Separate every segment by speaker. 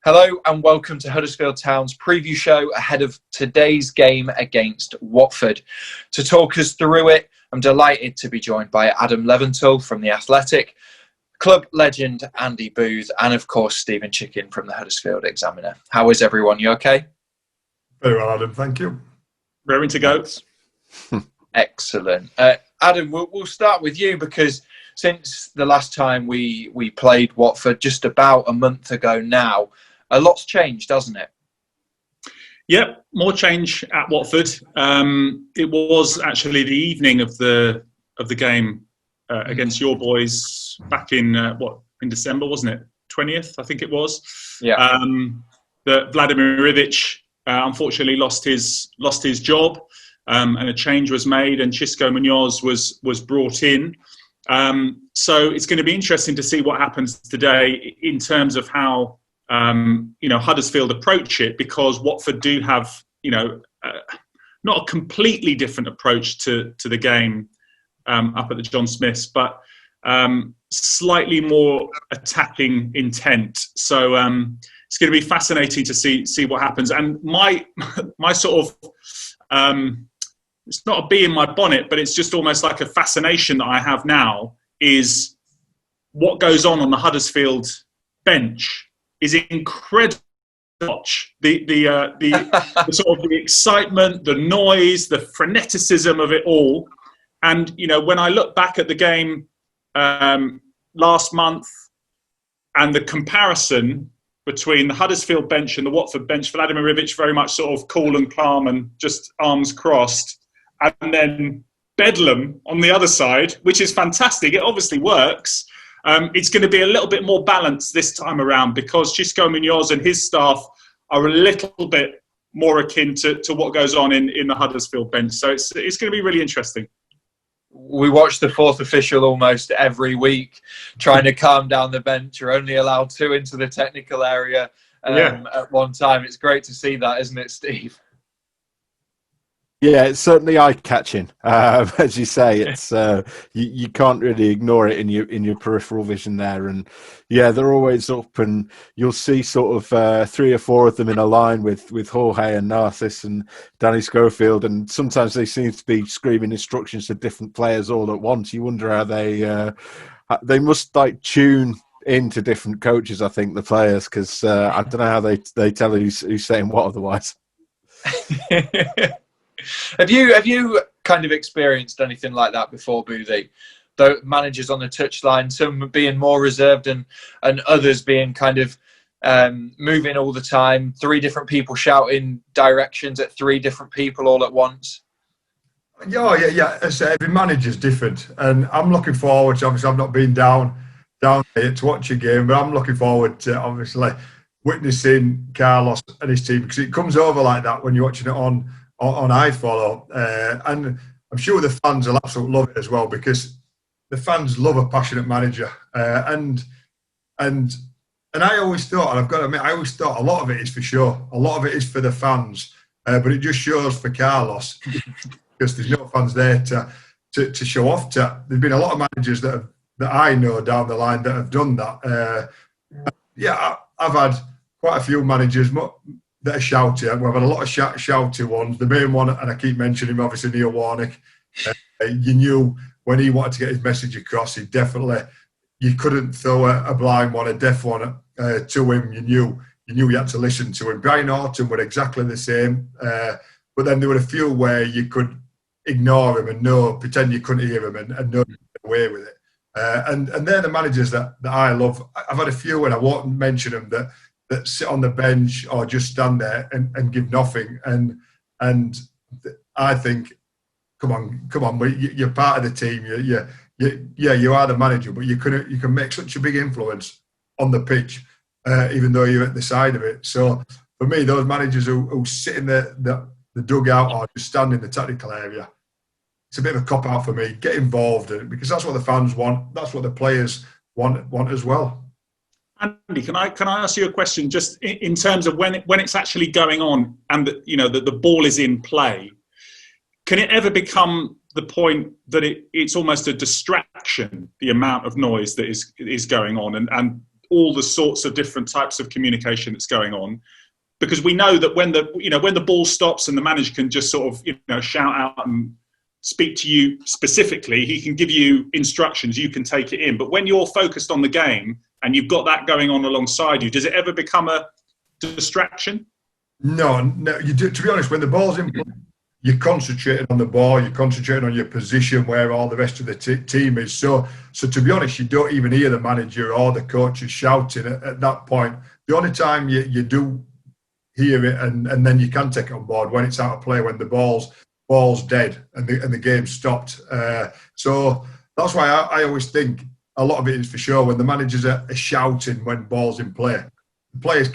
Speaker 1: Hello and welcome to Huddersfield Town's preview show ahead of today's game against Watford. To talk us through it, I'm delighted to be joined by Adam Leventhal from The Athletic, club legend Andy Booth, and of course Stephen Chicken from the Huddersfield Examiner. How is everyone? You okay?
Speaker 2: Very well, Adam. Thank you.
Speaker 3: Raring to go.
Speaker 1: Excellent. Adam, we'll start with you because since the last time we played Watford, just about a month ago now, a lot's changed, hasn't it?
Speaker 3: Yep, more change at Watford. It was actually the evening of the game against your boys back in in December, wasn't it? 20th, I think it was.
Speaker 1: Yeah.
Speaker 3: That Vladimir Ivic unfortunately lost his job, and a change was made, and Xisco Munoz was brought in. So it's going to be interesting to see what happens today in terms of how Huddersfield approach it, because Watford do have not a completely different approach to the game up at the John Smiths, but slightly more attacking intent. So it's going to be fascinating to see what happens. And my sort of it's not a bee in my bonnet, but it's just almost like a fascination that I have now is what goes on the Huddersfield bench is incredible to watch. The sort of the excitement, the noise, the freneticism of it all. And, when I look back at the game last month and the comparison between the Huddersfield bench and the Watford bench, Vladimir Ivic very much sort of cool and calm and just arms crossed. And then Bedlam on the other side, which is fantastic. It obviously works. It's going to be a little bit more balanced this time around because Xisco Munoz and his staff are a little bit more akin to what goes on in the Huddersfield bench. So it's going to be really interesting.
Speaker 1: We watch the fourth official almost every week trying to calm down the bench. You're only allowed 2 into the technical area at one time. It's great to see that, isn't it, Steve?
Speaker 4: Yeah, it's certainly eye-catching. As you say, it's you can't really ignore it in your peripheral vision there. And yeah, they're always up, and you'll see sort of 3 or 4 of them in a line with Jorge and Narcis and Danny Schofield, and sometimes they seem to be screaming instructions to different players all at once. You wonder how they must tune into different coaches. I think the players, because I don't know how they tell who's saying what otherwise.
Speaker 1: Have you kind of experienced anything like that before, Boothie? The managers on the touchline, some being more reserved and others being kind of moving all the time, 3 different people shouting directions at 3 different people all at once?
Speaker 2: Yeah. As I say, every manager's different, and I'm looking forward to, obviously I've not been down here to watch a game, but I'm looking forward to obviously witnessing Carlos and his team, because it comes over like that when you're watching it on iFollow, and I'm sure the fans will absolutely love it as well, because the fans love a passionate manager, and I always thought, and I've got to admit, I always thought a lot of it is for sure, a lot of it is for the fans, but it just shows for Carlos because there's no fans there to show off to. There's been a lot of managers that I know down the line that have done that. I've had quite a few managers that are shouty. We've had a lot of shouty ones. The main one, and I keep mentioning him, obviously Neil Warnock. You knew when he wanted to get his message across, you couldn't throw a blind one, a deaf one to him. You knew you had to listen to him. Brian Orton were exactly the same, but then there were a few where you could ignore him and pretend you couldn't hear him and know get away with it. And they're the managers that I love. I've had a few, and I won't mention them, that sit on the bench or just stand there and give nothing. And I think, come on, you're part of the team. You are the manager, but you can make such a big influence on the pitch, even though you're at the side of it. So for me, those managers who sit in the dugout or just stand in the tactical area, it's a bit of a cop out for me. Get involved in it, because that's what the fans want. That's what the players want as well.
Speaker 3: Andy, can I ask you a question, just in terms of when it's actually going on and the ball is in play? Can it ever become the point that it's almost a distraction, the amount of noise that is going on, and all the sorts of different types of communication that's going on, because we know that when the ball stops and the manager can just sort of shout out and speak to you specifically, he can give you instructions, you can take it in. But when you're focused on the game and you've got that going on alongside you, does it ever become a distraction?
Speaker 2: No. You do, to be honest, when the ball's in play, you're concentrating on the ball, you're concentrating on your position where all the rest of the team is. So to be honest, you don't even hear the manager or the coaches shouting at that point. The only time you do hear it, and then you can take it on board when it's out of play, when the ball's dead and the game stopped. So that's why I always think a lot of it is for sure when the managers are shouting when ball's in play. The players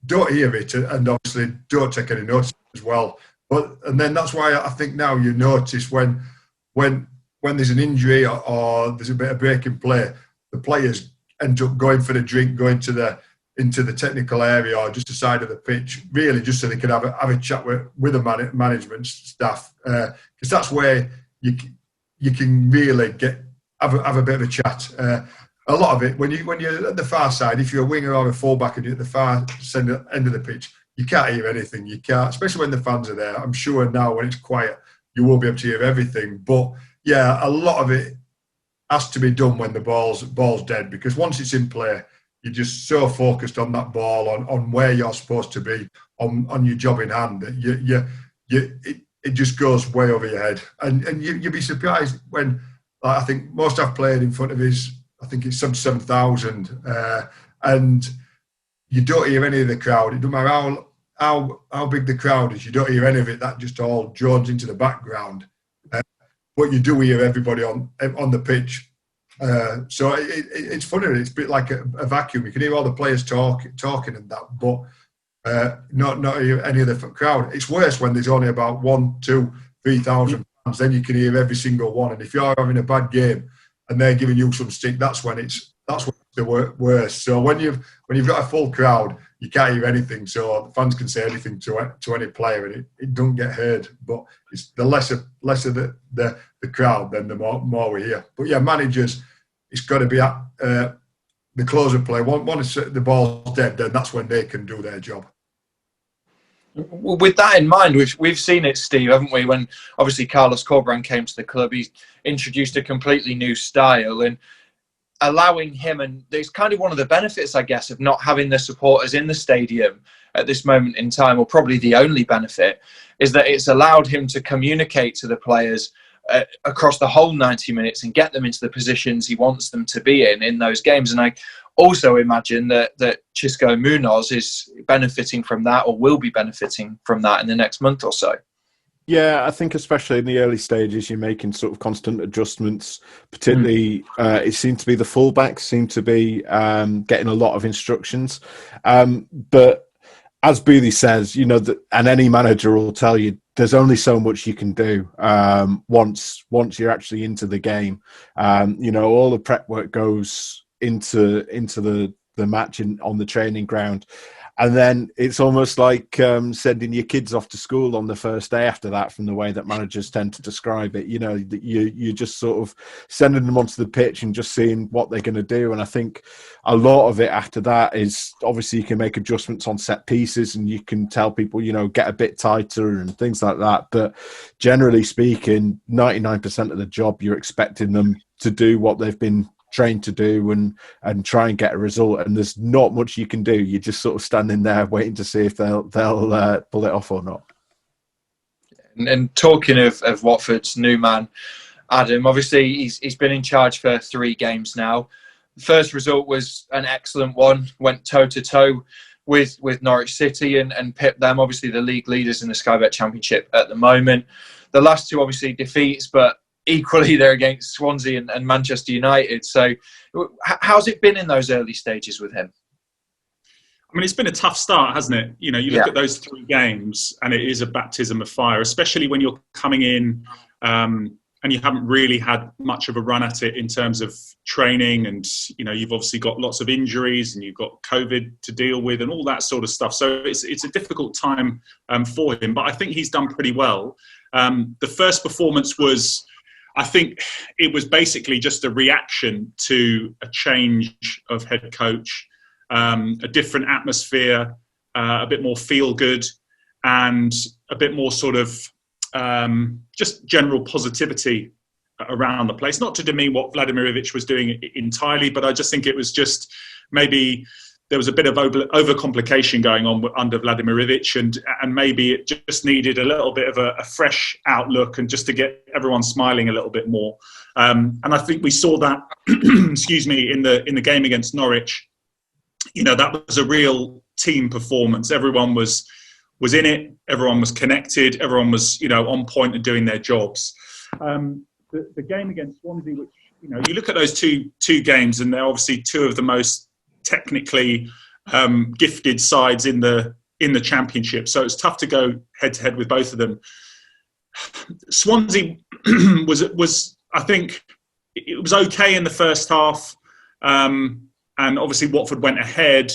Speaker 2: don't hear it and obviously don't take any notice as well. And then that's why I think now you notice when there's an injury or there's a bit of break in play, the players end up going for the drink, going into the technical area or just the side of the pitch, really just so they can have a chat with the management staff, because that's where you can really have a bit of a chat. A lot of it when you're at the far side, if you're a winger or a fullback and you're at the far end of the pitch, you can't hear anything. You can't, especially when the fans are there. I'm sure now when it's quiet, you won't be able to hear everything. But yeah, a lot of it has to be done when the ball's dead, because once it's in play, you're just so focused on that ball, on where you're supposed to be, on your job in hand, that it just goes way over your head. And you'd be surprised when, I think most I've played in front of I think it's 77,000, and you don't hear any of the crowd. It doesn't matter how big the crowd is, you don't hear any of it. That just all drones into the background. But you do hear everybody on the pitch. So it's funny. It's a bit like a vacuum. You can hear all the players talking and that, but not hear any of the crowd. It's worse when there's only about 1,000, 2,000, 3,000 fans. Then you can hear every single one. And if you're having a bad game and they're giving you some stick, that's when it's the worst. So when you've got a full crowd, you can't hear anything. So the fans can say anything to any player, and it don't get heard. But it's the lesser the crowd, then the more we hear. But yeah, managers, it's got to be at the close of play. Once the ball's dead, then that's when they can do their job.
Speaker 1: With that in mind, we've seen it, Steve, haven't we? When obviously Carlos Corberán came to the club, he's introduced a completely new style, and allowing him, and it's kind of one of the benefits, I guess, of not having the supporters in the stadium at this moment in time, or probably the only benefit, is that it's allowed him to communicate to the players across the whole 90 minutes and get them into the positions he wants them to be in those games. And I also imagine that Xisco Munoz is benefiting from that, or will be benefiting from that in the next month or so.
Speaker 4: Yeah, I think especially in the early stages, you're making sort of constant adjustments. Particularly, it seemed to be the fullbacks seem to be getting a lot of instructions. But as Boothie says, and any manager will tell you, there's only so much you can do once you're actually into the game. All the prep work goes into the match on the training ground. And then it's almost like sending your kids off to school on the first day after that, from the way that managers tend to describe it. You're just sort of sending them onto the pitch and just seeing what they're going to do. And I think a lot of it after that is, obviously, you can make adjustments on set pieces and you can tell people, get a bit tighter and things like that. But generally speaking, 99% of the job, you're expecting them to do what they've been trained to do and try and get a result, and there's not much you can do. You're just sort of standing there waiting to see if they'll pull it off or not.
Speaker 1: And talking of Watford's new man, Adam, obviously he's been in charge for 3 games now. The first result was an excellent one, went toe-to-toe with Norwich City and pipped them, obviously the league leaders in the Sky Bet Championship at the moment. The last 2 obviously defeats, but equally they're against Swansea and Manchester United. So how's it been in those early stages with him?
Speaker 3: I mean, it's been a tough start, hasn't it? You look at those 3 games and it is a baptism of fire, especially when you're coming in and you haven't really had much of a run at it in terms of training, and you've obviously got lots of injuries and you've got COVID to deal with and all that sort of stuff. So it's a difficult time for him, but I think he's done pretty well. The first performance was, I think it was basically just a reaction to a change of head coach, a different atmosphere, a bit more feel good, and a bit more sort of just general positivity around the place. Not to demean what Vladimirovic was doing entirely, but I just think it was just maybe there was a bit of overcomplication going on under Vladimirovic, and maybe it just needed a little bit of a fresh outlook and just to get everyone smiling a little bit more. And I think we saw that, excuse me, in the game against Norwich. You know, that was a real team performance. Everyone was in it. Everyone was connected. Everyone was, you know, on point and doing their jobs. The game against Swansea, which, you know, you look at those two games, and they're obviously two of the most technically gifted sides in the Championship. So it's tough to go head to head with both of them. Swansea was I think it was okay in the first half, and obviously Watford went ahead,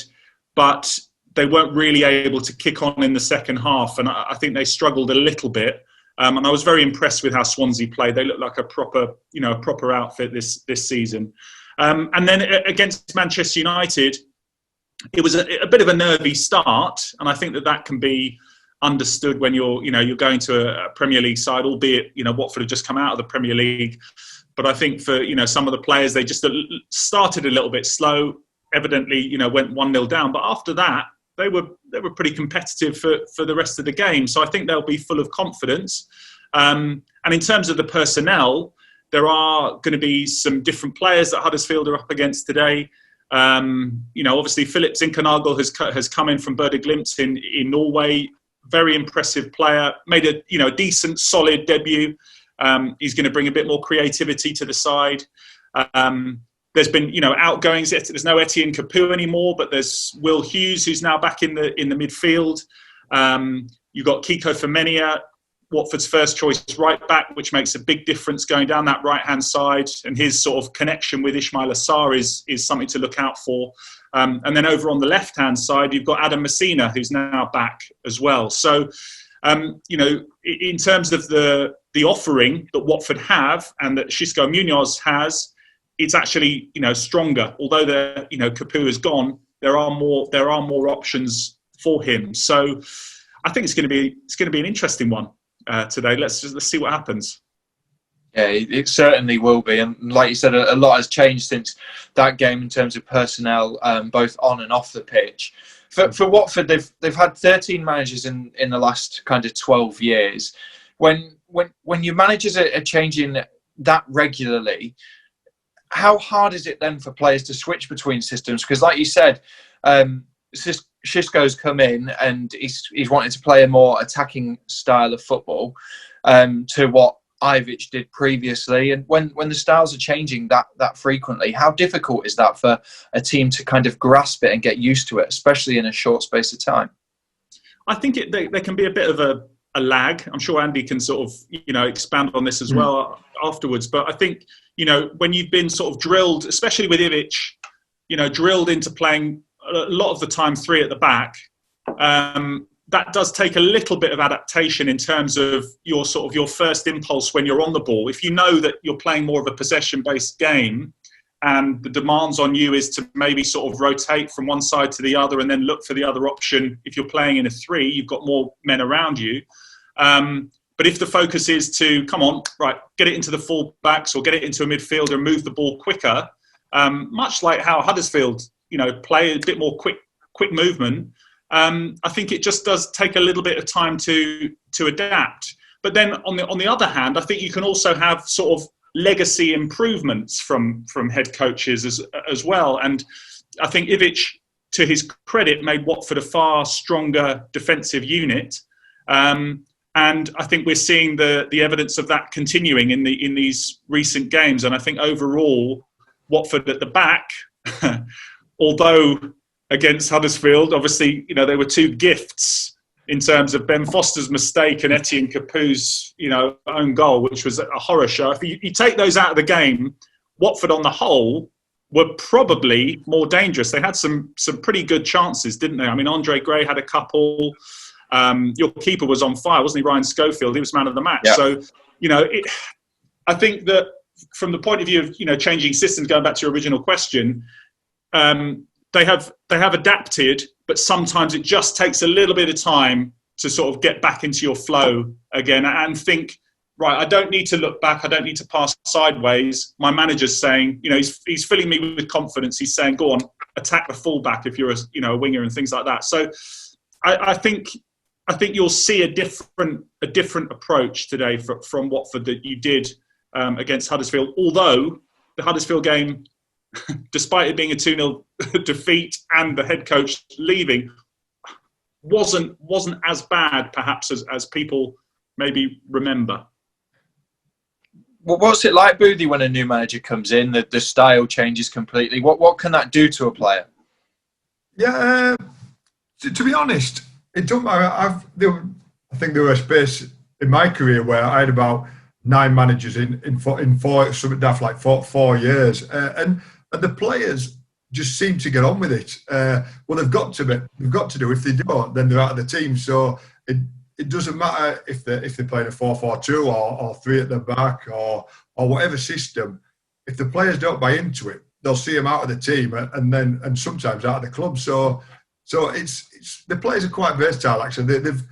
Speaker 3: but they weren't really able to kick on in the second half, and I think they struggled a little bit. And I was very impressed with how Swansea played. They looked like a proper outfit this season. And then against Manchester United, it was a bit of a nervy start, and I think that can be understood when you're going to a Premier League side, albeit, you know, Watford have just come out of the Premier League. But I think for, you know, some of the players, they just started a little bit slow. Evidently, you know, went 1-0 down, but after that, they were pretty competitive for the rest of the game. So I think they'll be full of confidence. And in terms of the personnel, there are going to be some different players that Huddersfield are up against today. You know, obviously Philip Zinkernagel has come in from Bode Glimt in Norway. Very impressive player. Made a decent, solid debut. He's going to bring a bit more creativity to the side. There's been, you know, outgoings. There's no Etienne Capoue anymore, but there's Will Hughes, who's now back in the midfield. You've got Kiko Femenia, Watford's first choice right back, which makes a big difference going down that right hand side, and his sort of connection with Ismail Assar is something to look out for. And then over on the left hand side, you've got Adam Messina, who's now back as well. So, you know, in terms of the offering that Watford have and that Xisco Munoz has, it's actually, you know, stronger. Although Capoue is gone, there are more options for him. So I think it's going to be an interesting one today. Let's see what happens.
Speaker 1: Yeah, it certainly will be. And like you said, a lot has changed since that game in terms of personnel, both on and off the pitch. For Watford, they've had 13 managers in the last kind of 12 years. When your managers are changing that regularly, how hard is it then for players to switch between systems? Because like you said, Xisco's come in and he's wanting to play a more attacking style of football to what Ivic did previously. And when the styles are changing that frequently, how difficult is that for a team to kind of grasp it and get used to it, especially in a short space of time?
Speaker 3: I think there can be a bit of a lag. I'm sure Andy can sort of, you know, expand on this as well afterwards. But I think, you know, when you've been sort of drilled, especially with Ivic, you know, drilled into playing a lot of the time three at the back, that does take a little bit of adaptation in terms of your first impulse when you're on the ball. If you know that you're playing more of a possession-based game and the demands on you is to maybe sort of rotate from one side to the other and then look for the other option. If you're playing in a 3, you've got more men around you. But if the focus is to, come on, right, get it into the full backs or get it into a midfielder and move the ball quicker, much like how Huddersfield, you know, play a bit more quick movement, I think it just does take a little bit of time to adapt. But then on the other hand, I think you can also have sort of legacy improvements from head coaches as well. And I think Ivic, to his credit, made Watford a far stronger defensive unit. And I think we're seeing the evidence of that continuing in these recent games. And I think overall, Watford at the back, although against Huddersfield, obviously, you know, there were two gifts in terms of Ben Foster's mistake and Etienne Capoue's, you know, own goal, which was a horror show. If you take those out of the game, Watford on the whole were probably more dangerous. They had some pretty good chances, didn't they? I mean, Andre Gray had a couple. Your keeper was on fire, wasn't he? Ryan Schofield, he was man of the match. Yeah. So, you know, I think that from the point of view of changing systems, going back to your original question, they have adapted, but sometimes it just takes a little bit of time to sort of get back into your flow again and think, right, I don't need to look back, I don't need to pass sideways. My manager's saying, he's filling me with confidence. He's saying, go on, attack the fullback if you're a winger and things like that. So I think you'll see a different approach today from Watford that you did against Huddersfield. Although the Huddersfield game, despite it being a 2-0 defeat and the head coach leaving, wasn't as bad perhaps as people maybe remember.
Speaker 1: What's it like, Boothie, when a new manager comes in? The style changes completely. What can that do to a player?
Speaker 2: Yeah, to be honest, it don't matter. I think there was a space in my career where I had about 9 managers in 4 something daft like 4 years, and the players just seem to get on with it. Well, they've got to do. If they don't, then they're out of the team. So it doesn't matter if they're playing a 4-4-2 or 3 at the back or whatever system. If the players don't buy into it, they'll see them out of the team and sometimes out of the club. So it's the players are quite versatile. Actually, they've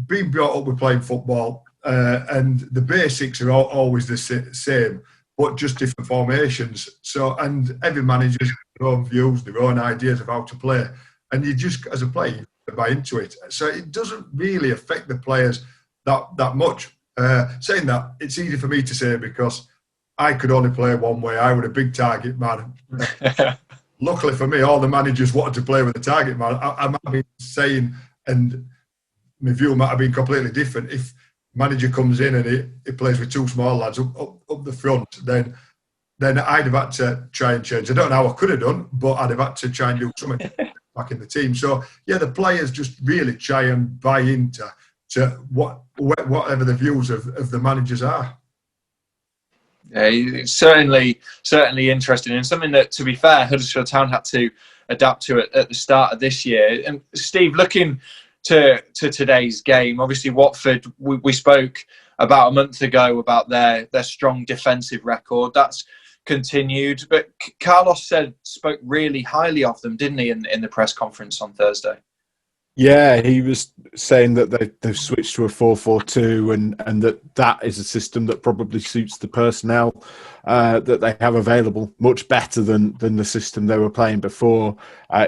Speaker 2: been brought up with playing football, and the basics are always the same, but just different formations. So, and every manager has their own views, their own ideas of how to play, and you just, as a player, you buy into it. So it doesn't really affect the players that much. Saying that, it's easy for me to say because I could only play one way. I was a big target man. Luckily for me, all the managers wanted to play with a target man. I might be saying, and my view might have been completely different. If manager comes in and he plays with 2 small lads up the front, then I'd have had to try and change. I don't know how I could have done, but I'd have had to try and do something back in the team. So yeah, the players just really try and buy into whatever the views of the managers are.
Speaker 1: Yeah, it's certainly interesting, and something that, to be fair, Huddersfield Town had to adapt to at the start of this year. And Steve, looking to today's game, obviously Watford, we spoke about a month ago about their strong defensive record. That's continued, but Carlos spoke really highly of them, didn't he, in the press conference on Thursday?
Speaker 4: Yeah, he was saying that they've switched to a 4-4-2 and that is a system that probably suits the personnel that they have available much better than the system they were playing before.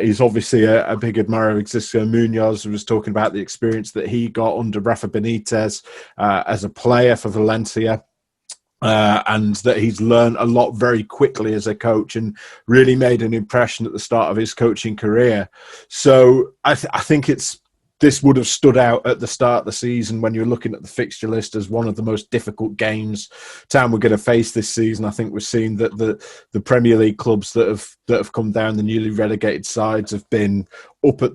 Speaker 4: He's obviously a big admirer of Xisco Munoz, who was talking about the experience that he got under Rafa Benitez as a player for Valencia. And that he's learned a lot very quickly as a coach and really made an impression at the start of his coaching career. So I think this would have stood out at the start of the season when you're looking at the fixture list as one of the most difficult games Town were going to face this season. I think we're seeing that the Premier League clubs that have come down, the newly relegated sides, have been up at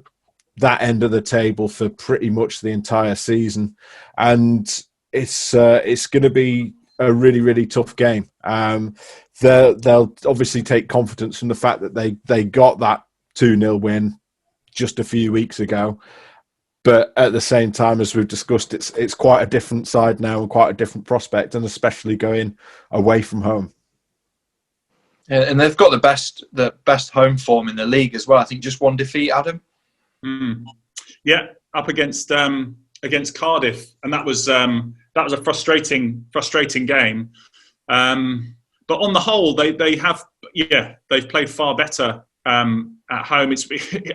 Speaker 4: that end of the table for pretty much the entire season, and it's going to be a really, really tough game. They'll obviously take confidence from the fact that they got that 2-0 win just a few weeks ago. But at the same time, as we've discussed, it's quite a different side now and quite a different prospect, and especially going away from home.
Speaker 1: And they've got the best home form in the league as well. I think just 1 defeat, Adam.
Speaker 3: Yeah, up against Cardiff, and that was a frustrating game. But on the whole, they've played far better at home.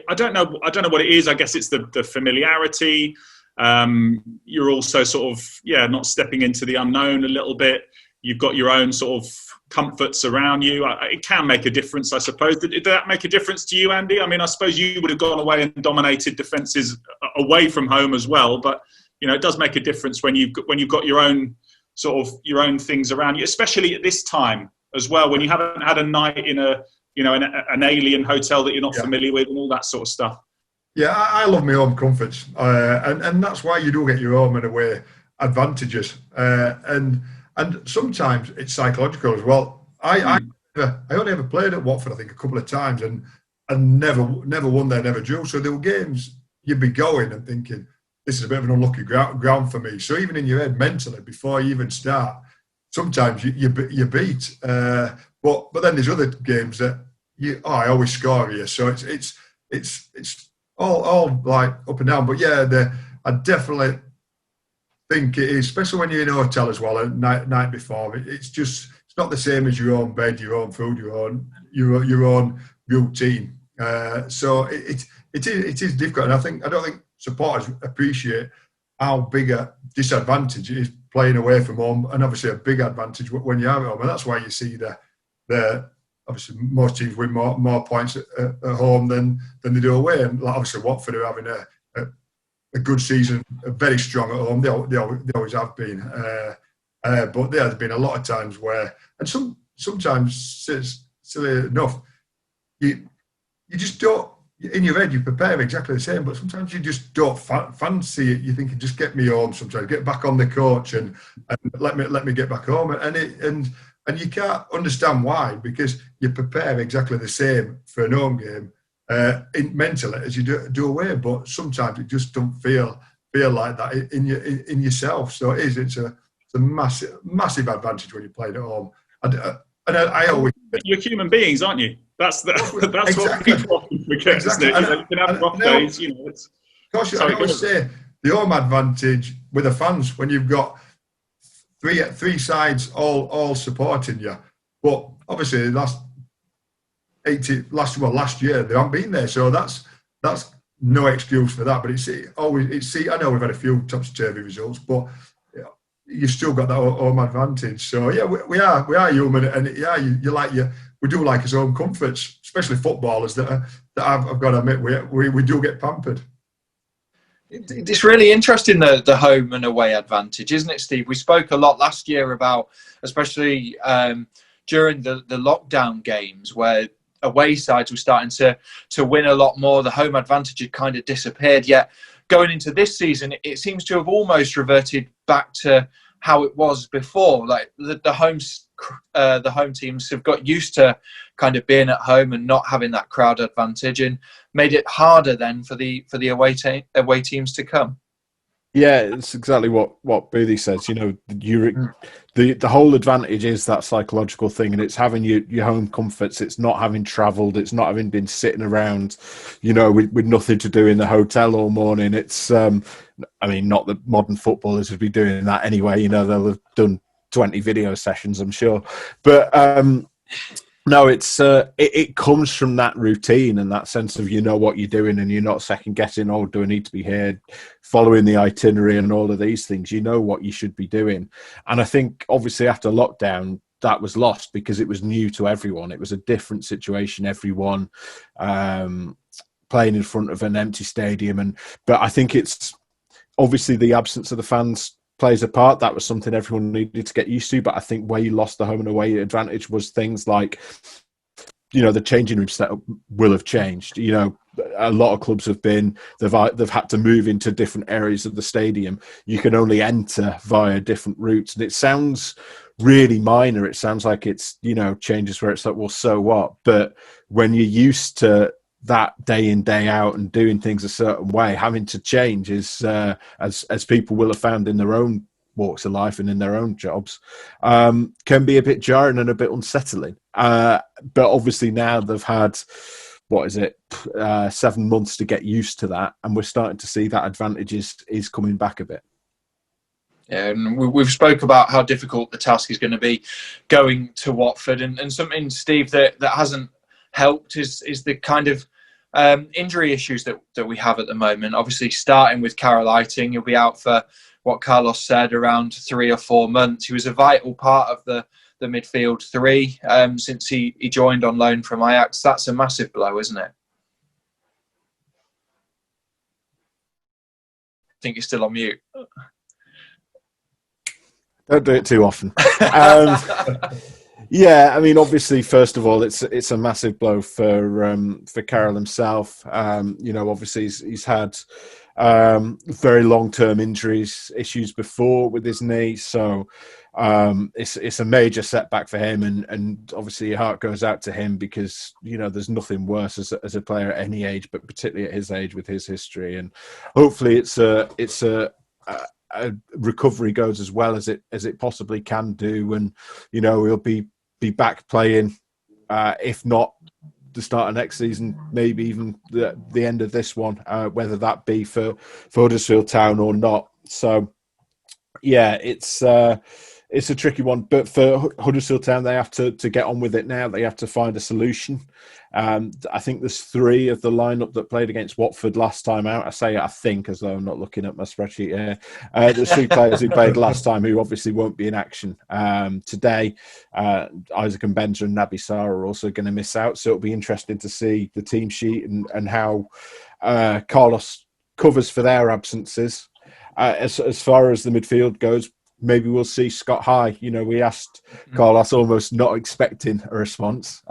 Speaker 3: I don't know what it is. I guess it's the familiarity. You're also sort of not stepping into the unknown a little bit. You've got your own sort of comforts around you. It can make a difference, I suppose. Did that make a difference to you, Andy? I mean, I suppose you would have gone away and dominated defences away from home as well, but it does make a difference when you've got your own things around you, especially at this time as well, when you haven't had a night in an alien hotel that you're not familiar with and all that sort of stuff.
Speaker 2: Yeah, I love my home comforts, and that's why you do get your home and away advantages, and sometimes it's psychological as well. I only ever played at Watford, I think, a couple of times, and never won there, never drew. So there were games you'd be going and thinking, this is a bit of an unlucky ground for me. So even in your head mentally, before you even start, sometimes you beat. But then there's other games that I always score here. So it's all like up and down. But yeah, I definitely think it is, especially when you're in a hotel as well. At night before, it's not the same as your own bed, your own food, your own routine. So it is difficult, and I don't think supporters appreciate how big a disadvantage it is playing away from home, and obviously a big advantage when you are at home, and that's why you see the obviously most teams win more points at home than they do away, and obviously Watford are having a good season, very strong at home. They always have been, but there's been a lot of times where, and sometimes silly enough, you just don't. In your head, you prepare exactly the same, but sometimes you just don't fancy it. You think, just get me home sometimes, get back on the coach and let me get back home. And you can't understand why, because you prepare exactly the same for an home game mentally as you do away. But sometimes it just don't feel like that in yourself. So it's a massive advantage when you're playing at home. And I always,
Speaker 3: you're human beings, aren't you? That's exactly what people often forget,
Speaker 2: exactly.
Speaker 3: isn't it? You can have rough days, It's,
Speaker 2: I always say the home advantage with the fans when you've got three sides all supporting you. But obviously, last year they haven't been there, so that's no excuse for that. But I know we've had a few topsy-turvy results, but you still got that home advantage. So yeah, we are human, and yeah, we do like his own comforts, especially footballers that I've got to admit we do get pampered.
Speaker 1: It's really interesting, the home and away advantage, isn't it, Steve? We spoke a lot last year about, especially during the lockdown games, where away sides were starting to win a lot more. The home advantage had kind of disappeared. Yet going into this season, it seems to have almost reverted back to how it was before. Like the home teams have got used to kind of being at home and not having that crowd advantage, and made it harder then for the away teams to come.
Speaker 4: Yeah, it's exactly what Boothie says. The whole advantage is that psychological thing, and it's having your home comforts. It's not having travelled. It's not having been sitting around, with nothing to do in the hotel all morning. It's, not that modern footballers would be doing that anyway. They'll have done 20 video sessions, I'm sure. But no, it's it comes from that routine and that sense of what you're doing, and you're not second guessing. Oh, do I need to be here? Following the itinerary and all of these things, you know what you should be doing. And I think obviously after lockdown, that was lost because it was new to everyone. It was a different situation. Everyone playing in front of an empty stadium, but I think it's obviously the absence of the fans plays a part. That was something everyone needed to get used to. But I think where you lost the home and away advantage was things like, the changing room setup will have changed. A lot of clubs they've had to move into different areas of the stadium. You can only enter via different routes, and it sounds really minor. It sounds like it's changes where it's like, well, so what? But when you're used to that day in, day out and doing things a certain way, having to change is, as people will have found in their own walks of life and in their own jobs, can be a bit jarring and a bit unsettling. But obviously now they've had, 7 months to get used to that, and we're starting to see that advantage is coming back a bit.
Speaker 1: Yeah, and we've spoke about how difficult the task is going to be going to Watford, and something, Steve, that hasn't helped is the kind of injury issues that we have at the moment. Obviously, starting with Carol Eiting, he'll be out for what Carlos said, around 3 or 4 months. He was a vital part of the midfield three since he joined on loan from Ajax. That's a massive blow, isn't it? I think you're still on mute.
Speaker 4: Don't do it too often. Yeah, obviously, first of all, it's a massive blow for Carroll himself. Obviously he's had very long-term issues before with his knee, so it's a major setback for him, and obviously your heart goes out to him because there's nothing worse as a player at any age, but particularly at his age with his history. And hopefully it's a recovery goes as well as it possibly can do, and he'll be back playing, if not the start of next season, maybe even the end of this one, whether that be for Huddersfield Town or not. So yeah, it's a tricky one, but for Huddersfield Town, they have to get on with it now. They have to find a solution. I think there's 3 of the lineup that played against Watford last time out. I say I think, as though I'm not looking at my spreadsheet here. There's 3 players who played last time who obviously won't be in action today. Isaac Mbenza and Naby Sarr are also going to miss out, so it'll be interesting to see the team sheet and how Carlos covers for their absences. As far as the midfield goes, maybe we'll see Scott High. We asked Carlos, almost not expecting a response,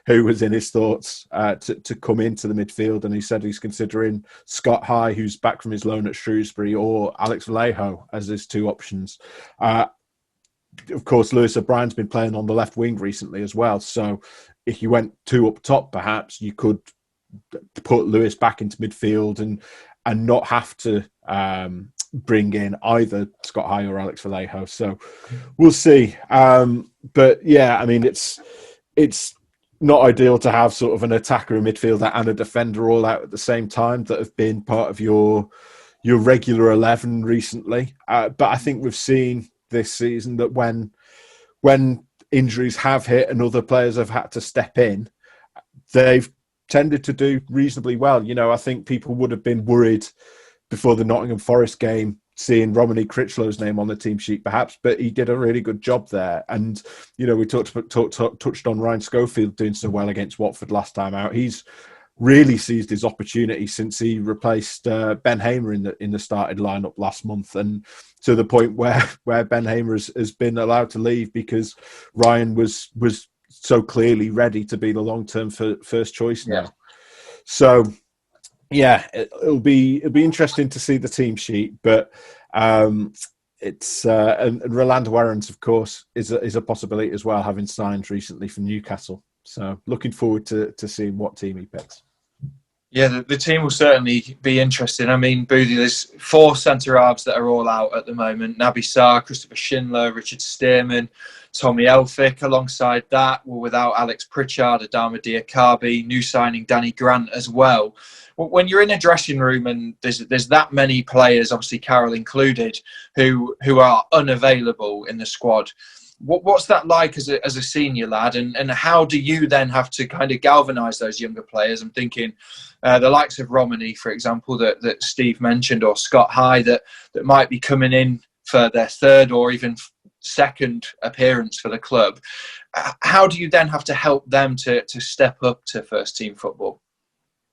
Speaker 4: who was in his thoughts to come into the midfield, and he said he's considering Scott High, who's back from his loan at Shrewsbury, or Alex Vallejo as his 2 options. Of course, Lewis O'Brien's been playing on the left wing recently as well, so if you went 2 up top, perhaps you could put Lewis back into midfield and not have to bring in either Scott High or Alex Vallejo. So we'll see. But yeah, I mean, it's not ideal to have sort of an attacker, a midfielder and a defender all out at the same time that have been part of your regular 11 recently. But I think we've seen this season that when injuries have hit and other players have had to step in, they've tended to do reasonably well. I think people would have been worried before the Nottingham Forest game, seeing Romany Critchlow's name on the team sheet, perhaps, but he did a really good job there. And we touched on Ryan Schofield doing so well against Watford last time out. He's really seized his opportunity since he replaced Ben Hamer in the started lineup last month, and to the point where Ben Hamer has been allowed to leave because Ryan was so clearly ready to be the long-term first choice now.
Speaker 1: Yeah.
Speaker 4: So yeah, it'll be interesting to see the team sheet, but it's and Rolando Aarons, of course, is a possibility as well, having signed recently from Newcastle. So looking forward to seeing what team he picks.
Speaker 1: Yeah, the team will certainly be interesting. I mean, Boothie, there's 4 centre-halves that are all out at the moment. Naby Sarr, Christopher Schindler, Richard Stearman, Tommy Elphick. Alongside that, we're without Alex Pritchard, Adama Diakabi, new signing Danny Grant as well. When you're in a dressing room and there's that many players, obviously Carroll included, who are unavailable in the squad, what's that like as a senior lad, and how do you then have to kind of galvanise those younger players? I'm thinking the likes of Romany, for example, that Steve mentioned, or Scott High, that might be coming in for their 3rd or even 2nd appearance for the club. How do you then have to help them to step up to first team football?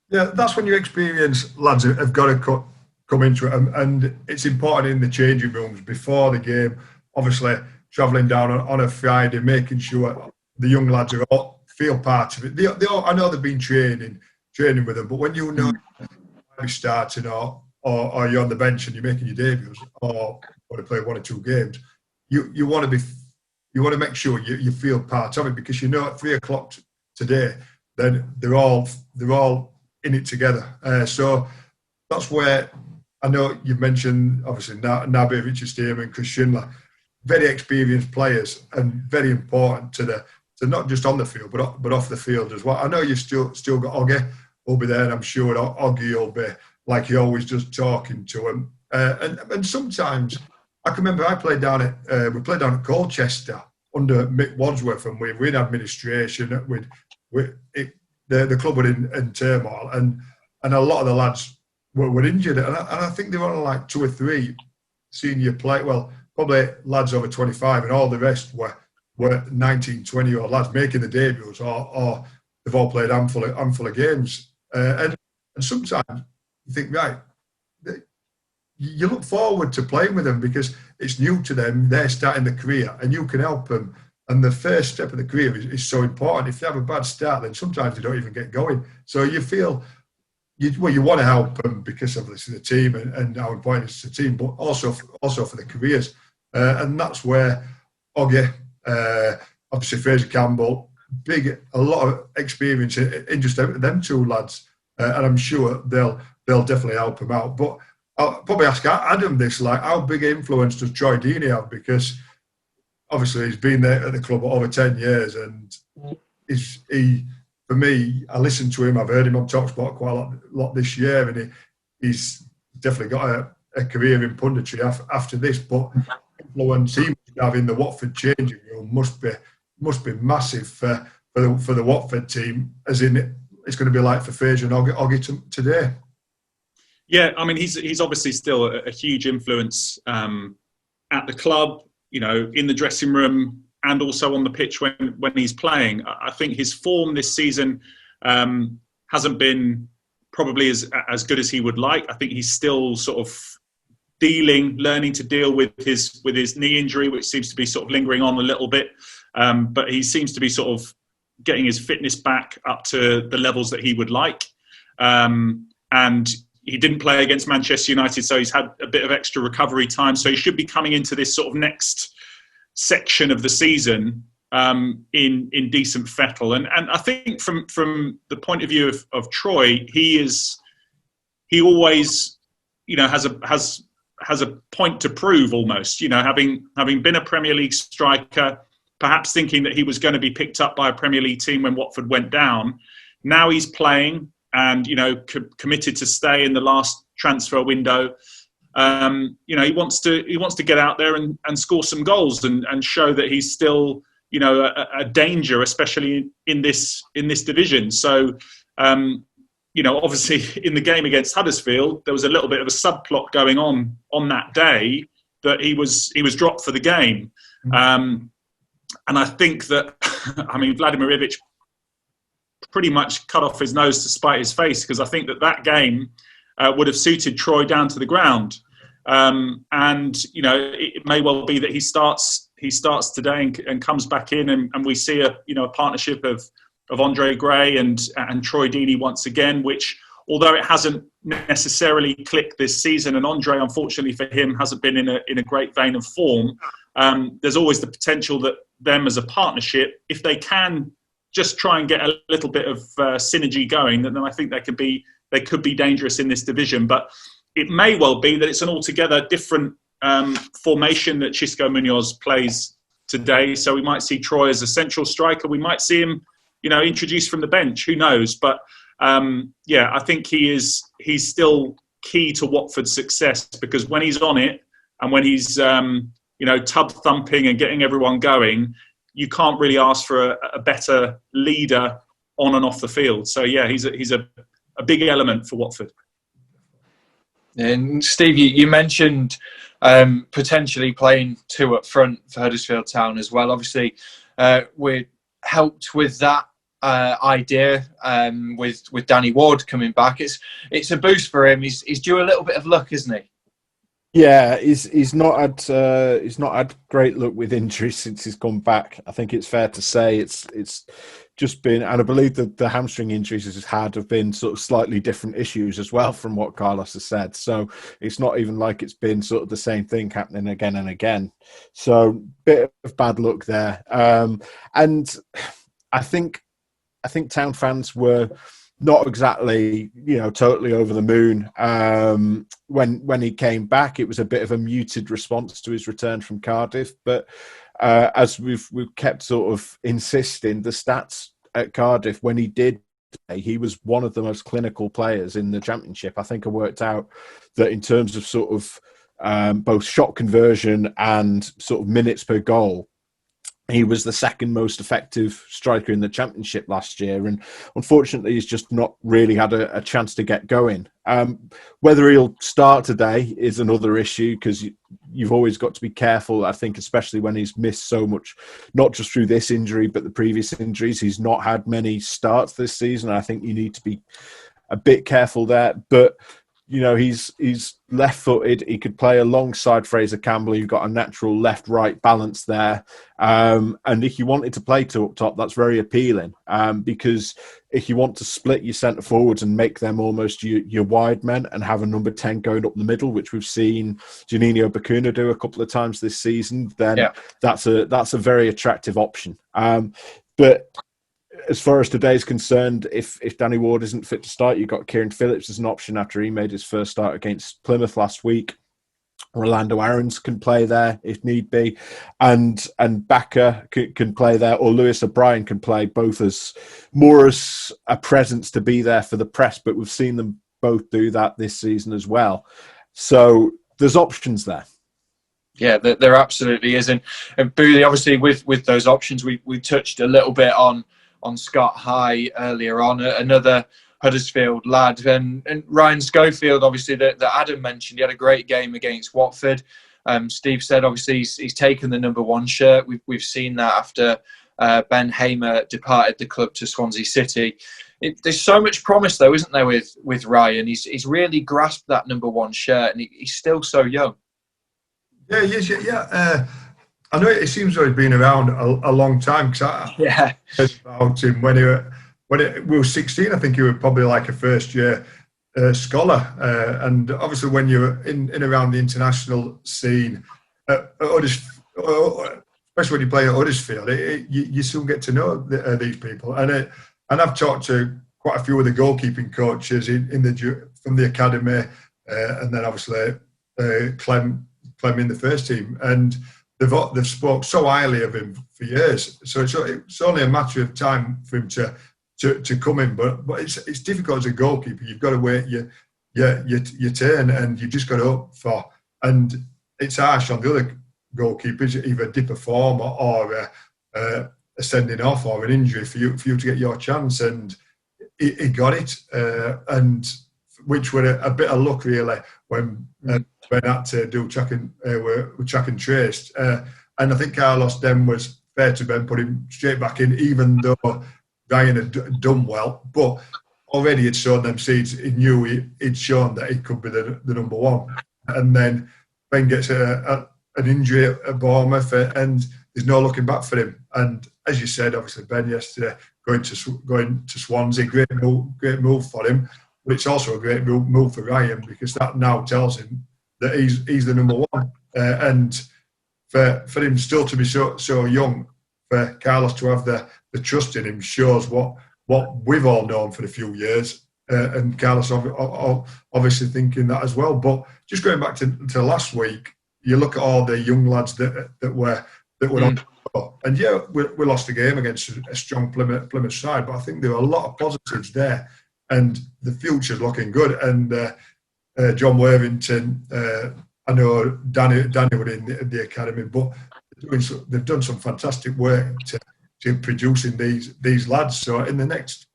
Speaker 2: Yeah, that's when your experienced lads have got to come into it, and it's important in the changing rooms before the game. Obviously, travelling down on a Friday, making sure the young lads are all feel part of it. They all, I know they've been training with them, but when you know you're starting or you're on the bench and you're making your debuts or want to play 1 or 2 games, you want to make sure you feel part of it, because at 3:00 today, then they're all in it together. So that's where I know you've mentioned obviously Naby, Richard Stearman, Chris Schindler, very experienced players and very important to not just on the field but off the field as well. I know you've still got Oggy will be there, and I'm sure Oggy will be, like he always does, talking to him. And sometimes I can remember we played down at Colchester under Mick Wadsworth, and we're in administration. The club were in turmoil, and a lot of the lads were injured, and I think they were on like 2 or 3 senior play. Well, probably lads over 25, and all the rest were 19, 20-year-old lads making the debuts, or they've all played a handful of games. And sometimes you think, right, you look forward to playing with them because it's new to them. They're starting their career, and you can help them. And the first step of the career is so important. If they have a bad start, then sometimes they don't even get going. So you feel you want to help them because of the team and how important it is to the team, but also for the careers. And that's where Oggy, obviously Fraser Campbell, a lot of experience in just them 2 lads, and I'm sure they'll definitely help them out. But I'll probably ask Adam this, like, how big influence does Troy Deeney have? Because obviously he's been there at the club over 10 years, and for me, I listened to him, I've heard him on TalkSport quite a lot this year, and he's definitely got a career in punditry after this, but influence he must have in the Watford changing room must be massive for the Watford team, as in it's going to be like for Fraser and Oggy today.
Speaker 3: Yeah, I mean, he's obviously still a huge influence at the club, you know, in the dressing room and also on the pitch when he's playing. I think his form this season hasn't been probably as good as he would like. I think he's still sort of learning to deal with his knee injury, which seems to be sort of lingering on a little bit. But he seems to be sort of getting his fitness back up to the levels that he would like. And he didn't play against Manchester United, so he's had a bit of extra recovery time. So he should be coming into this sort of next section of the season in decent fettle. And I think from the point of view of Troy, he always, you know, has a point to prove almost. You know, having been a Premier League striker, perhaps thinking that he was going to be picked up by a Premier League team when Watford went down. Now he's playing and, you know, committed to stay in the last transfer window. You know, he wants to get out there and score some goals and show that he's still, you know, a danger, especially in this division. So, you know, obviously in the game against Huddersfield, there was a little bit of a subplot going on that day that he was dropped for the game. And I think that, I mean, Vladimir Ivic pretty much cut off his nose to spite his face, because I think that game would have suited Troy down to the ground. And, you know, it may well be that he starts today and comes back in and we see a partnership of Andre Gray and Troy Deeney once again, which, although it hasn't necessarily clicked this season, and Andre, unfortunately for him, hasn't been in a great vein of form, there's always the potential that them as a partnership, if they can just try and get a little bit of synergy going, then I think they could be dangerous in this division. But it may well be that it's an altogether different formation that Xisco Munoz plays today. So we might see Troy as a central striker. We might see him, you know, introduced from the bench. Who knows? But yeah, I think he's still key to Watford's success, because when he's on it and when he's you know, tub thumping and getting everyone going, you can't really ask for a better leader on and off the field. So yeah, he's a big element for Watford.
Speaker 1: And Steve, you mentioned potentially playing two up front for Huddersfield Town as well. Obviously, we're helped with that idea with Danny Ward coming back. It's a boost for him. He's due a little bit of luck, isn't he?
Speaker 4: Yeah, he's not had great luck with injuries since he's come back. I think it's fair to say it's just been, and I believe that the hamstring injuries he's had have been sort of slightly different issues as well from what Carlos has said. So it's not even like it's been sort of the same thing happening again and again. So bit of bad luck there. And I think Town fans were not exactly, you know, totally over the moon when he came back. It was a bit of a muted response to his return from Cardiff, but as we've kept sort of insisting, the stats at Cardiff when he did play, he was one of the most clinical players in the Championship. I think I worked out that in terms of sort of both shot conversion and sort of minutes per goal, he was the second most effective striker in the Championship last year, and unfortunately he's just not really had a chance to get going. Whether he'll start today is another issue, because you've always got to be careful, I think, especially when he's missed so much, not just through this injury, but the previous injuries. He's not had many starts this season. I think you need to be a bit careful there. But you know, he's left-footed. He could play alongside Fraser Campbell. You've got a natural left-right balance there. And if you wanted to play two up top, that's very appealing. Because if you want to split your centre-forwards and make them almost your wide men and have a number 10 going up the middle, which we've seen Juninho Bacuna do a couple of times this season, then that's a very attractive option. But as far as today's concerned, if Danny Ward isn't fit to start, you've got Kieran Phillips as an option after he made his first start against Plymouth last week. Orlando Aarons can play there if need be, and Bakker can play there, or Lewis O'Brien can play, both as more as a presence to be there for the press. But we've seen them both do that this season as well. So there's options there.
Speaker 1: Yeah, there absolutely is, and Booley, obviously with those options, we touched a little bit on Scott High earlier on, another Huddersfield lad, and Ryan Schofield, obviously, that Adam mentioned. He had a great game against Watford. Steve said, obviously, he's taken the number 1 shirt. We've seen that after Ben Hamer departed the club to Swansea City. There's so much promise, though, isn't there, with Ryan? He's really grasped that number 1 shirt, and he's still so young.
Speaker 2: Yeah, he is. Yeah. I know it seems like he's been around a long time, because I heard about him when we were 16. I think he was probably like a first-year scholar, and obviously when you're in around the international scene, especially when you play at Huddersfield, you soon get to know these people. And I've talked to quite a few of the goalkeeping coaches from the academy, and then obviously Clem in the first team, and they've spoke so highly of him for years. So it's only a matter of time for him to come in, but it's difficult as a goalkeeper. You've got to wait your turn, and you've just got to hope for. And it's harsh on the other goalkeepers, either dip a form or a sending off or an injury for you to get your chance. And he got it, and which were a bit of luck really when had to do track and trace. And I think Carlos then was fair to Ben, put him straight back in, even though Ryan had done well, but already had shown them seeds. He knew he'd shown that he could be the number 1. And then Ben gets an injury at Bournemouth, and there's no looking back for him. And as you said, obviously Ben yesterday going to Swansea, great move for him. But it's also a great move for Ryan, because that now tells him that he's the number 1. And for him still to be so young, for Carlos to have the trust in him, shows what we've all known for a few years, and Carlos obviously thinking that as well. But just going back to last week, you look at all the young lads that were on, and we lost the game against a strong Plymouth side, but I think there were a lot of positives there, and the future's looking good. And John Worthington, I know Danny were in the academy, but they've done some fantastic work to producing these lads. So in the next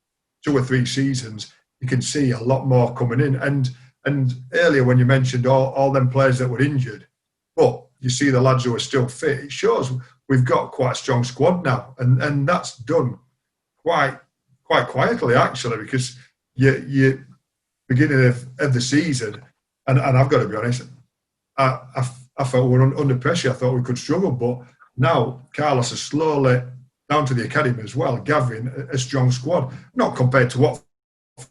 Speaker 2: 2 or 3 seasons, you can see a lot more coming in. And earlier when you mentioned all them players that were injured, but you see the lads who are still fit, it shows we've got quite a strong squad now, and that's done quite quietly actually, because you beginning of the season, and I've got to be honest, I felt we were under pressure. I thought we could struggle, but now Carlos is slowly, down to the academy as well, gathering a strong squad. Not compared to what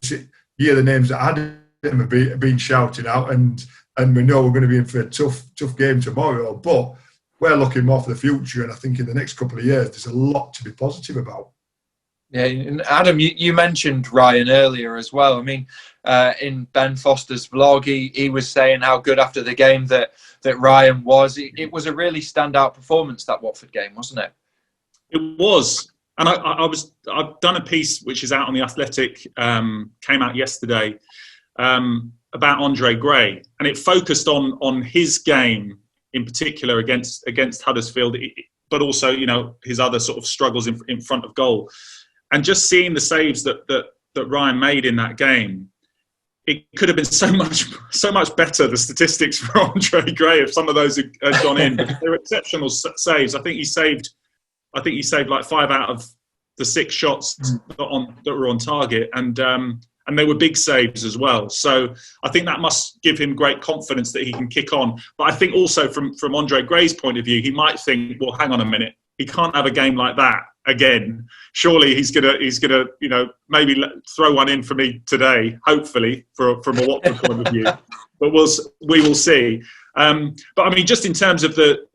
Speaker 2: you hear the names that Adam have been shouting out, and we know we're going to be in for a tough game tomorrow. But we're looking more for the future, and I think in the next couple of years, there's a lot to be positive about.
Speaker 1: Yeah, and Adam, you mentioned Ryan earlier as well. I mean, in Ben Foster's vlog, he was saying how good after the game that Ryan was. It was a really standout performance, that Watford game, wasn't it?
Speaker 3: It was. And I've done a piece which is out on The Athletic, came out yesterday, about Andre Gray. And it focused on his game in particular against Huddersfield, but also, his other sort of struggles in front of goal. And just seeing the saves that Ryan made in that game, it could have been so much better, the statistics for Andre Gray, if some of those had gone in. But they were exceptional saves. I think he saved like 5 out of the 6 shots that were on target, and they were big saves as well. So I think that must give him great confidence that he can kick on. But I think also from Andre Gray's point of view, he might think, well, hang on a minute, he can't have a game like that again. Surely he's gonna maybe throw one in for me today, hopefully from a Watford point of view. But we will see. But I mean, just in terms of the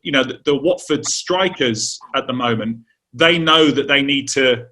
Speaker 3: Watford strikers at the moment, they know that they need to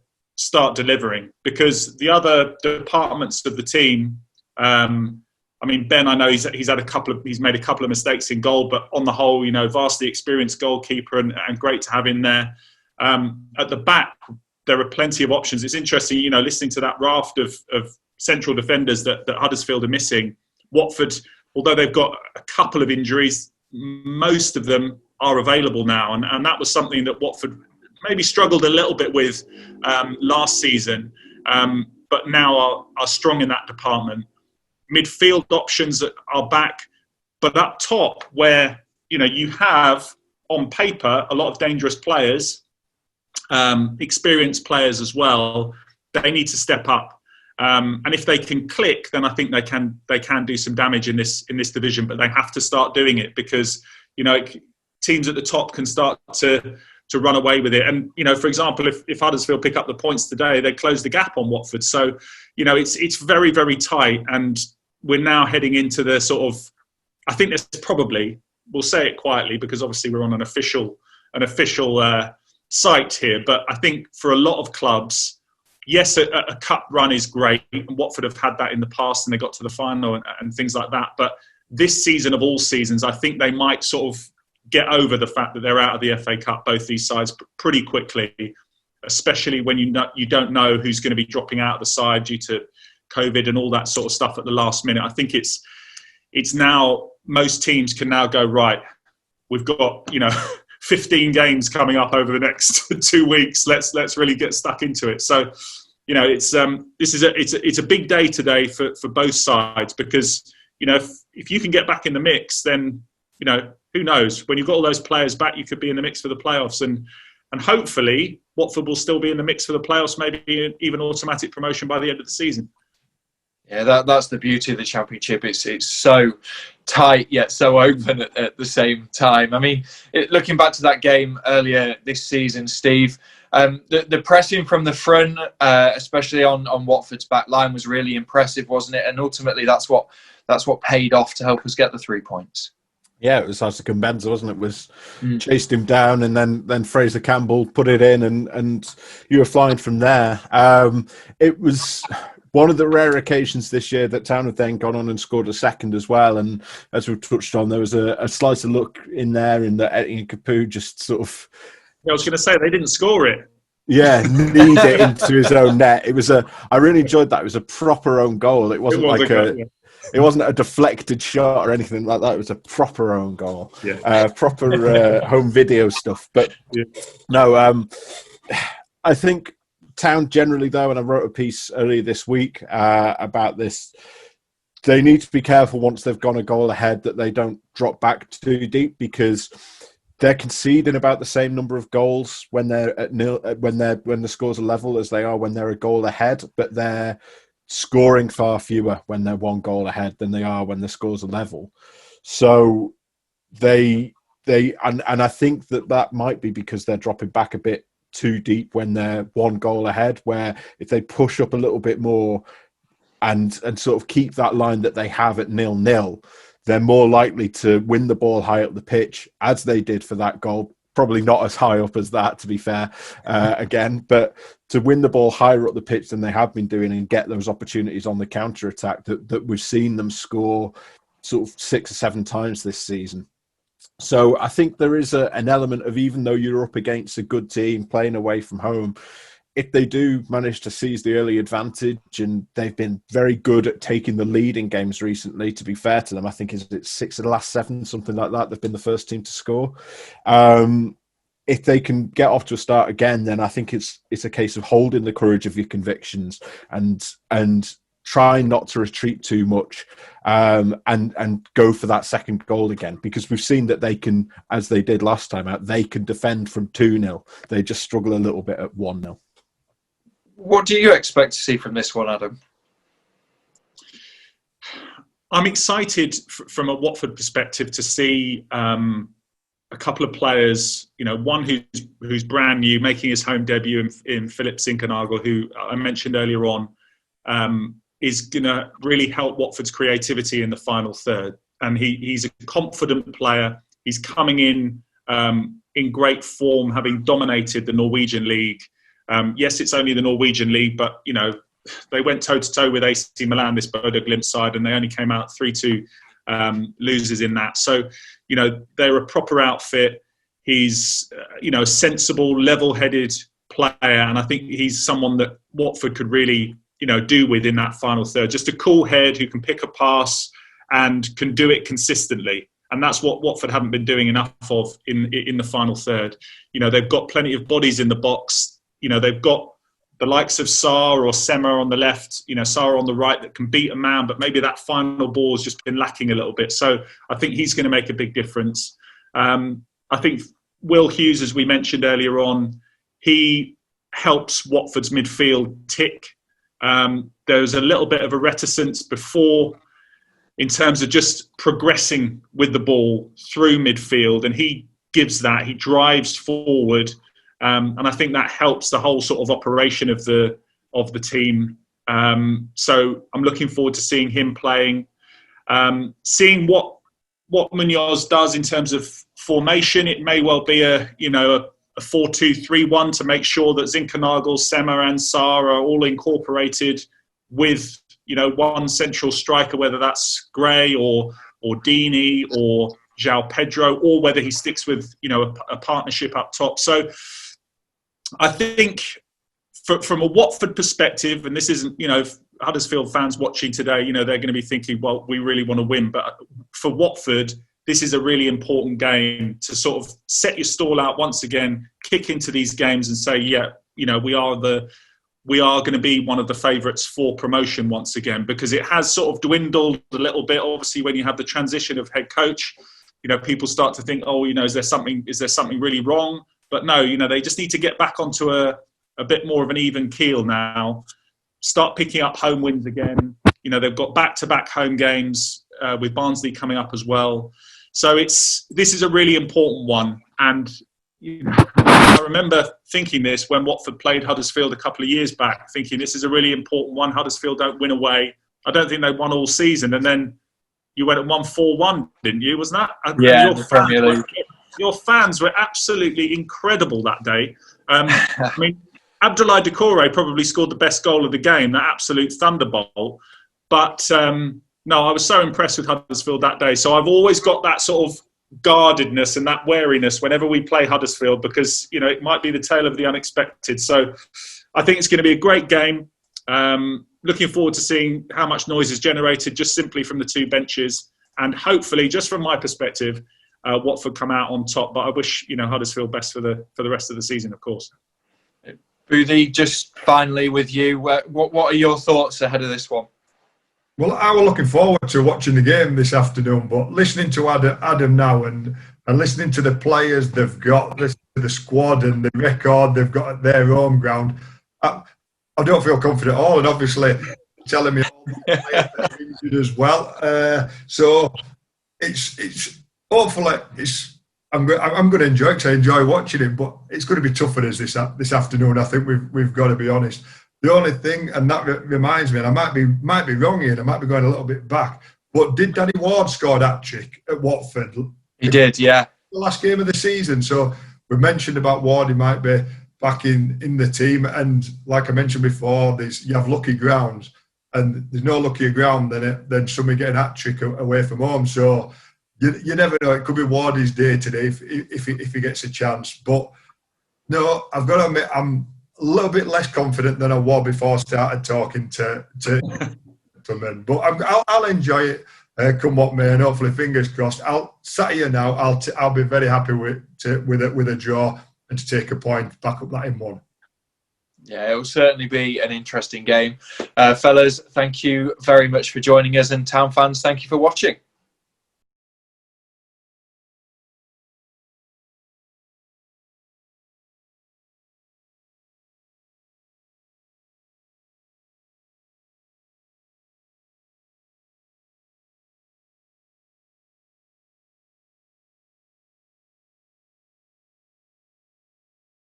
Speaker 3: start delivering, because the other departments of the team, I mean, Ben, I know he's made a couple of mistakes in goal, but on the whole, vastly experienced goalkeeper and great to have in there. At the back, there are plenty of options. It's interesting, listening to that raft of central defenders that Huddersfield are missing. Watford, although they've got a couple of injuries, most of them are available now, and that was something that Watford maybe struggled a little bit with last season, but now are strong in that department. Midfield options are back, but up top, where you have on paper a lot of dangerous players, experienced players as well, they need to step up. And if they can click, then I think they can do some damage in this division. But they have to start doing it, because teams at the top can start to run away with it. And for example, if Huddersfield pick up the points today, they close the gap on Watford. So it's very, very tight, and we're now heading into the sort of, I think there's probably, we'll say it quietly because obviously we're on an official site here, but I think for a lot of clubs, yes, a cup run is great, and Watford have had that in the past and they got to the final and things like that. But this season of all seasons, I think they might sort of get over the fact that they're out of the FA Cup, both these sides, pretty quickly, especially when you don't know who's going to be dropping out of the side due to COVID and all that sort of stuff at the last minute. I think it's now, most teams can now go, right, we've got 15 games coming up over the next 2 weeks. Let's really get stuck into it. So it's a big day today for both sides, because if you can get back in the mix, then who knows, when you've got all those players back, you could be in the mix for the playoffs, and hopefully Watford will still be in the mix for the playoffs, maybe even automatic promotion by the end of the season.
Speaker 1: Yeah, that's the beauty of the Championship. It's so tight yet so open at the same time. I mean, looking back to that game earlier this season, Steve, the pressing from the front, especially on Watford's back line, was really impressive, wasn't it? And ultimately, that's what paid off to help us get the 3 points.
Speaker 4: Yeah, it was Isaac Mbenza, wasn't it? Was chased him down, and then Fraser Campbell put it in, and you were flying from there. It was one of the rare occasions this year that Town have then gone on and scored a second as well. And as we've touched on, there was a slice of luck in there, in that Etienne Capoue just sort of...
Speaker 3: I was going to say, they didn't score it.
Speaker 4: Yeah, kneed it into his own net. It was I really enjoyed that. It was a proper own goal. It wasn't it wasn't a deflected shot or anything like that. It was a proper own goal. Yeah. Proper home video stuff. But no, I think Town generally, though, and I wrote a piece earlier this week about this, they need to be careful once they've gone a goal ahead that they don't drop back too deep, because they're conceding about the same number of goals when they're at nil, when the scores are level, as they are when they're a goal ahead, but they're scoring far fewer when they're one goal ahead than they are when the scores are level. So and I think that might be because they're dropping back a bit too deep when they're one goal ahead, where if they push up a little bit more and sort of keep that line that they have at 0-0, they're more likely to win the ball high up the pitch, as they did for that goal. Probably not as high up as that, to be fair, again, but to win the ball higher up the pitch than they have been doing and get those opportunities on the counter-attack that we've seen them score sort of 6 or 7 times this season. So I think there is an element of, even though you're up against a good team playing away from home, if they do manage to seize the early advantage, and they've been very good at taking the lead in games recently, to be fair to them, I think it's 6 of the last 7, something like that. They've been the first team to score. If they can get off to a start again, then I think it's a case of holding the courage of your convictions and trying not to retreat too much, and go for that second goal again, because we've seen that they can, as they did last time out, they can defend from 2-0. They just struggle a little bit at 1-0.
Speaker 1: What do you expect to see from this one, Adam?
Speaker 3: I'm excited from a Watford perspective to see a couple of players, one who's brand new, making his home debut in Philip Zinkernagel, who I mentioned earlier on, is going to really help Watford's creativity in the final third. And he's a confident player. He's coming in great form, having dominated the Norwegian league. Yes, it's only the Norwegian league, but they went toe-to-toe with AC Milan, this Bodo Glimt side, and they only came out 3-2 losers in that. So, they're a proper outfit. He's, a sensible, level-headed player, and I think he's someone that Watford could really, do with in that final third. Just a cool head who can pick a pass and can do it consistently. And that's what Watford haven't been doing enough of in the final third. They've got plenty of bodies in the box. They've got the likes of Sarr or Sema on the left, Sarr on the right that can beat a man, but maybe that final ball has just been lacking a little bit. So I think he's going to make a big difference. I think Will Hughes, as we mentioned earlier on, he helps Watford's midfield tick. There was a little bit of a reticence before in terms of just progressing with the ball through midfield, and he gives that. He drives forward. And I think that helps the whole sort of operation of the team. So I'm looking forward to seeing him playing, seeing what Munoz does in terms of formation. It may well be a 4-2-3-1 to make sure that Zinkernagel, Sema, and Sarr are all incorporated with one central striker, whether that's Gray or Dini or João Pedro, or whether he sticks with a partnership up top. So I think from a Watford perspective, and this isn't, Huddersfield fans watching today, they're going to be thinking, well, we really want to win. But for Watford, this is a really important game to sort of set your stall out once again, kick into these games and say, we are going to be one of the favourites for promotion once again, because it has sort of dwindled a little bit. Obviously, when you have the transition of head coach, people start to think, is there something really wrong? But no, they just need to get back onto a bit more of an even keel now. Start picking up home wins again. They've got back-to-back home games with Barnsley coming up as well. So this is a really important one. And I remember thinking this when Watford played Huddersfield a couple of years back, thinking this is a really important one. Huddersfield don't win away. I don't think they won all season. And then you went and won 4-1, didn't you? Wasn't that?
Speaker 1: Yeah, the Premier League.
Speaker 3: Your fans were absolutely incredible that day. I mean, Abdoulaye Doucouré probably scored the best goal of the game, that absolute thunderbolt. But no, I was so impressed with Huddersfield that day. So I've always got that sort of guardedness and that wariness whenever we play Huddersfield, because it might be the tale of the unexpected. So I think it's going to be a great game. Looking forward to seeing how much noise is generated just simply from the two benches, and hopefully, just from my perspective, Watford come out on top. But I wish Huddersfield best for the rest of the season, of course.
Speaker 1: Boothie, just finally with you, what are your thoughts ahead of this one?
Speaker 2: Well, I was looking forward to watching the game this afternoon, but listening to Adam now and listening to the players they've got, listening to the squad and the record they've got at their home ground, I don't feel confident at all. And obviously, telling me all the players are injured as well. So it's hopefully I'm going to enjoy it, because I enjoy watching it, but it's going to be tough for us this afternoon. I think we've got to be honest. The only thing, and that reminds me, and I might be wrong here, and I might be going a little bit back, but did Danny Ward score that trick at Watford?
Speaker 1: He did, yeah.
Speaker 2: The last game of the season. So we mentioned about Ward, he might be back in the team, and like I mentioned before, you have lucky grounds, and there's no luckier ground than somebody getting that trick away from home. So you never know. It could be Wardy's day today if he gets a chance. But no, I've got to admit, I'm a little bit less confident than I was before I started talking to men. But I'll enjoy it, come what may, and hopefully, fingers crossed. I'll sat here now. I'll be very happy with a draw and to take a point, back up that in one.
Speaker 1: Yeah, it will certainly be an interesting game. Fellas, thank you very much for joining us, and Town fans, thank you for watching.